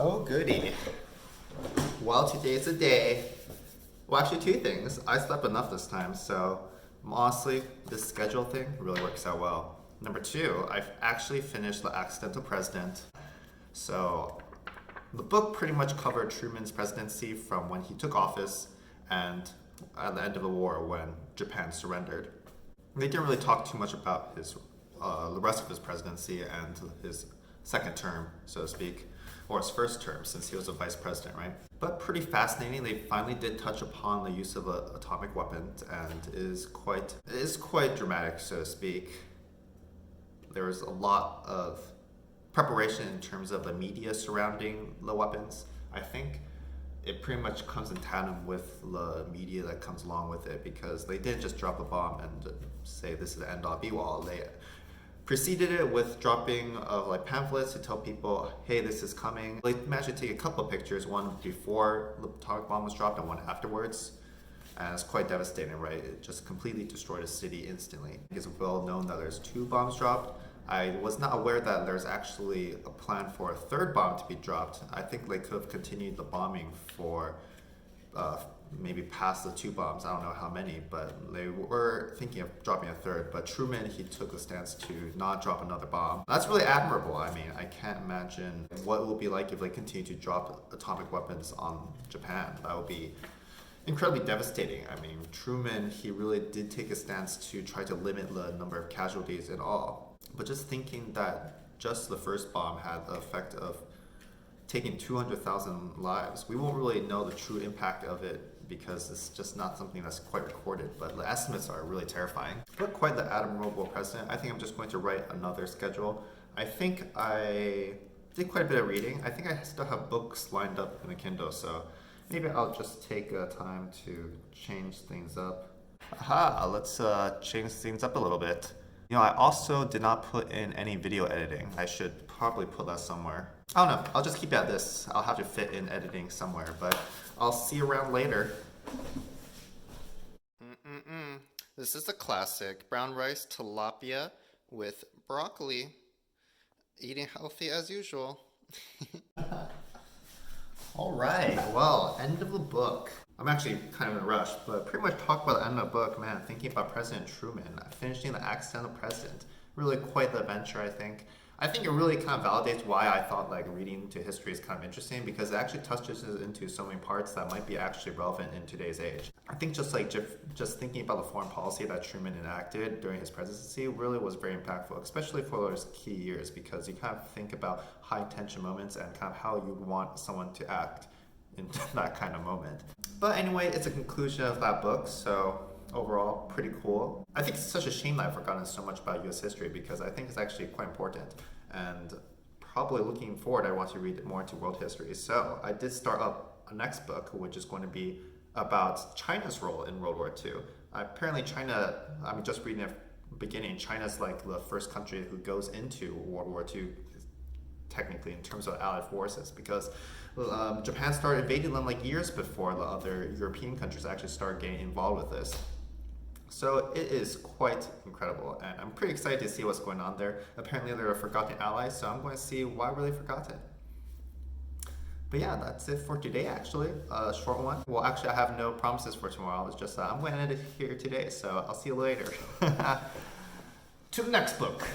Oh, goody. Well, today's a day. Well, actually, two things. I slept enough this time, so honestly, this schedule thing really works out well. Number two, I've actually finished The Accidental President. So, the book pretty much covered Truman's presidency from when he took office and at the end of the war when Japan surrendered. They didn't really talk too much about the rest of his presidency and his second term, so to speak, or his first term since he was a vice president, right? But pretty fascinating. They finally did touch upon the use of atomic weapons, and it is quite dramatic, so to speak. There was a lot of preparation in terms of the media surrounding the weapons. I think it pretty much comes in tandem with the media that comes along with it, because they didn't just drop a bomb and say this is the end all be all. They preceded it with dropping of like pamphlets to tell people, hey, this is coming. They managed to take a couple of pictures, one before the atomic bomb was dropped and one afterwards. And it's quite devastating, right? It just completely destroyed a city instantly. It's well known that there's two bombs dropped. I was not aware that there's actually a plan for a third bomb to be dropped. I think they could have continued the bombing for maybe past the two bombs. I don't know how many, but they were thinking of dropping a third. But Truman, he took the stance to not drop another bomb. That's really admirable. I mean, I can't imagine what it will be like if they continue to drop atomic weapons on Japan. That would be incredibly devastating. I mean, Truman, he really did take a stance to try to limit the number of casualties and all. But just thinking that just the first bomb had the effect of taking 200,000 lives, we won't really know the true impact of it because it's just not something that's quite recorded. But the estimates are really terrifying. But quite the admirable president. I think I'm just going to write another schedule. I think I did quite a bit of reading. I think I still have books lined up in the Kindle, so maybe I'll just take time to change things up. Aha, let's change things up a little bit. You know, I also did not put in any video editing. I should probably put that somewhere. I don't know, I'll just keep it at this. I'll have to fit in editing somewhere, but I'll see you around later. This is a classic. Brown rice tilapia with broccoli. Eating healthy as usual. All right, well, end of the book. I'm actually kind of in a rush, but pretty much talk about the end of the book, man, thinking about President Truman, finishing The Accidental President. Really quite the adventure, I think. I think it really kind of validates why I thought like reading to history is kind of interesting, because it actually touches into so many parts that might be actually relevant in today's age. I think just thinking about the foreign policy that Truman enacted during his presidency really was very impactful, especially for those key years, because you kind of think about high tension moments and kind of how you want someone to act in that kind of moment. But anyway, it's a conclusion of that book, so overall, pretty cool. I think it's such a shame that I've forgotten so much about US history, because I think it's actually quite important. And probably looking forward, I want to read more into world history. So I did start up a next book, which is going to be about China's role in World War II. Apparently China, I'm just reading it beginning, China's like the first country who goes into World War II, technically, in terms of Allied forces, because Japan started invading them like years before the other European countries actually started getting involved with this. So it is quite incredible, and I'm pretty excited to see what's going on there. Apparently they're a forgotten ally, so I'm going to see why were they forgotten. But yeah, that's it for today, actually. A short one. Well, actually, I have no promises for tomorrow. It's just I'm going to end it here today, so I'll see you later. To the next book.